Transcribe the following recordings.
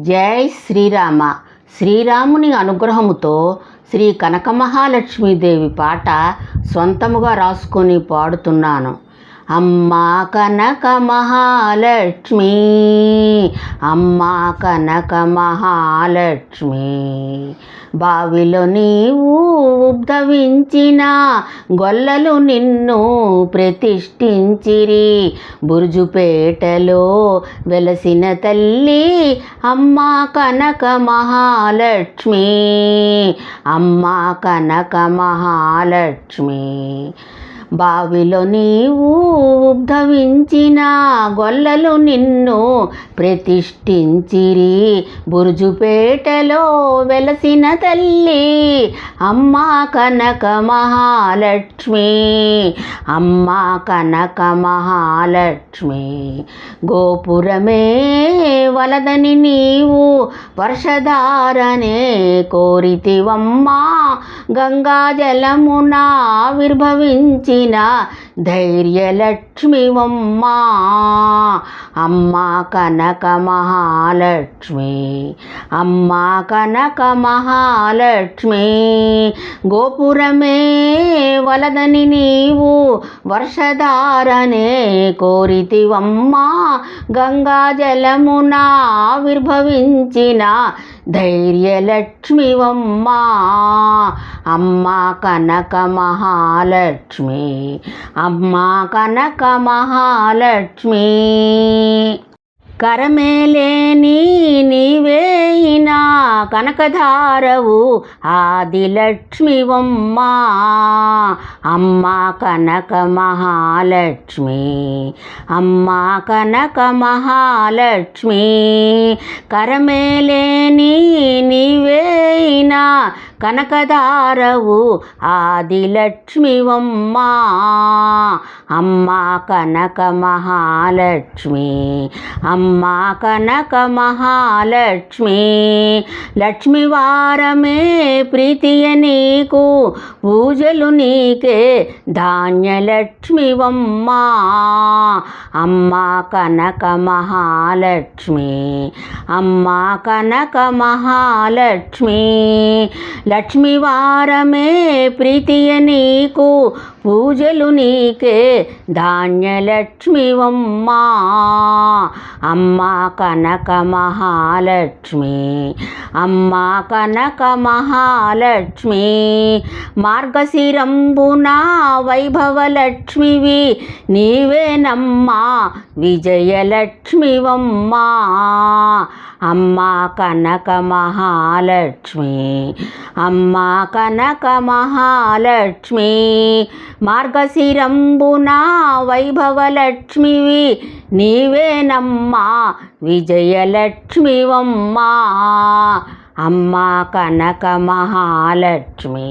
జై శ్రీరామ. శ్రీరాముని అనుగ్రహముతో శ్రీ కనకమహాలక్ష్మీదేవి పాట సొంతముగా రాసుకొని పాడుతున్నాను. అమ్మా కనక మహాలక్ష్మి, అమ్మా కనక మహాలక్ష్మి, బావిలో నీవు ఉద్భవించిన గొల్లలు నిన్ను ప్రతిష్ఠించిరి. బురుజుపేటలో వెలసిన తల్లి అమ్మా కనక మహాలక్ష్మి, అమ్మా కనక మహాలక్ష్మి, బావిలో నీవు ఉద్భవించిన గొల్లలు నిన్ను ప్రతిష్ఠించిరి. బురుజుపేటలో వెలసిన తల్లి అమ్మా కనక మహాలక్ష్మి, అమ్మా కనక మహాలక్ష్మి, గోపురమే వలదని నీవు వర్షధారనే కోరితివమ్మా. గంగాజలమున ఆవిర్భవించిన ధైర్యలక్ష్మివమ్మా. అమ్మా కనక మహాలక్ష్మి, అమ్మా కనక మహాలక్ష్మి, గోపురమే వలదని నీవు వర్షధారనే కోరితివమ్మా. గంగాజలమున ఆవిర్భవించిన ధైర్యలక్ష్మివమ్మా. అమ్మా కనక మహాలక్ష్మి, అమ్మా కనక మహాలక్ష్మి, కరమేలేని నీవేయినా కనకధారవు ఆదిలక్ష్మివమ్మా. అమ్మా కనక మహాలక్ష్మి, అమ్మా కనక మహాలక్ష్మి, కరమేలేని నీవేయినా కనకధారవు ఆదిలక్ష్మివమ్మా. అమ్మా కనక మహాలక్ష్మి, అమ్మా కనక మహాలక్ష్మి, లక్ష్మివారమే ప్రీతియ నీకు పూజలు నీకే ధాన్యలక్ష్మివమ్మా. అమ్మా కనక మహాలక్ష్మి, అమ్మా కనక మహాలక్ష్మి, లక్ష్మివారమే ప్రీతియ నీకు పూజలు నీకే ధాన్యలక్ష్మివమ్మా. అమ్మా కనక మహాలక్ష్మి, అమ్మా కనక మహాలక్ష్మి, మార్గశిరంబున వైభవలక్ష్మివి నీవేనమ్మా విజయలక్ష్మివమ్మా. అమ్మా కనక మహాలక్ష్మి, అమ్మా కనక మహాలక్ష్మి, మార్గశిరంబున వైభవలక్ష్మివి నీవేనమ్మా విజయలక్ష్మివమ్మా. అమ్మా కనక మహాలక్ష్మి,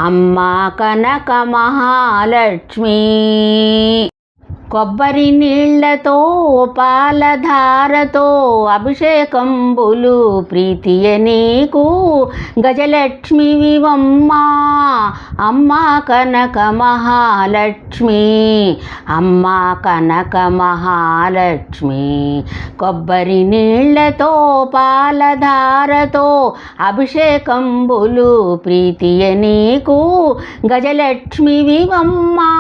అమ్మా కనక మహాలక్ష్మి, కొబ్బరి నీళ్లతో పాలధారతో అభిషేకంబులు ప్రీతియ నీకు గజలక్ష్మివివమ్మా. అమ్మా కనక మహాలక్ష్మి, అమ్మా కనక మహాలక్ష్మి, కొబ్బరి నీళ్లతో పాలధారతో అభిషేకంబులు ప్రీతియ నీకు గజలక్ష్మివివమ్మా.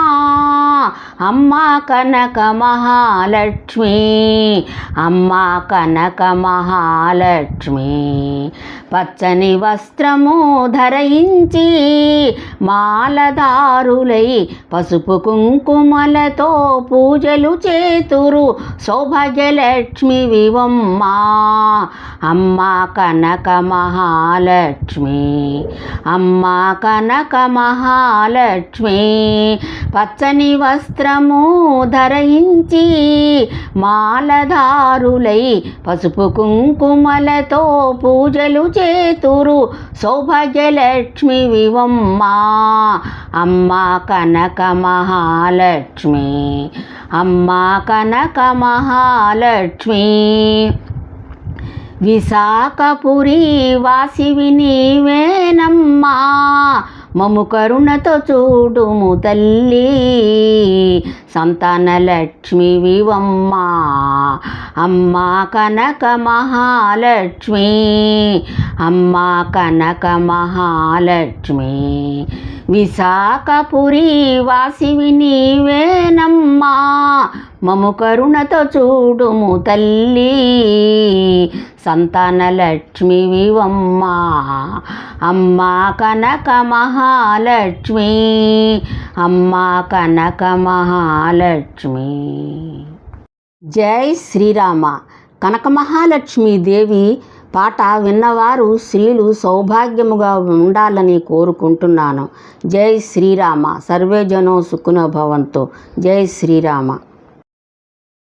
అమ్మా కనక మహాలక్ష్మి, అమ్మా కనక మహాలక్ష్మి, పచ్చని వస్త్రము ధరించి మాలధారులై పసుపు కుంకుమలతో పూజలు చేతురు సౌభాగ్యలక్ష్మివివమ్మా. అమ్మా కనక మహాలక్ష్మి, అమ్మా కనక మహాలక్ష్మి, పచ్చని వస్త్రము ధరించి మాలధారులై పసుపు కుంకుమలతో పూజలు చేతురు సౌభాగ్యలక్ష్మివివమ్మా. అమ్మా కనక మహాలక్ష్మి, అమ్మా కనక మహాలక్ష్మి, విశాఖపురి వాసివి నీవేనమ్మా మము కరుణతో చూడుము తల్లి సంతాన లక్ష్మి వివమ్మా అమ్మా కనక మహాలక్ష్మి అమ్మా కనక మహాలక్ష్మి విశాఖపురి వాసివి నీవేనమ్మా మము కరుణతో చూడుము తల్లి సంతాన లక్ష్మి వివమ్మా అమ్మా కనక మహాలక్ష్మి అమ్మా కనక మహాలక్ష్మి. జై శ్రీరామ. కనక మహాలక్ష్మి దేవి పాట విన్నవారు స్త్రీలు సౌభాగ్యముగా ఉండాలని కోరుకుంటున్నాను. జై శ్రీరామ. సర్వే జనో సుఖినో భవంతు. జై శ్రీరామ.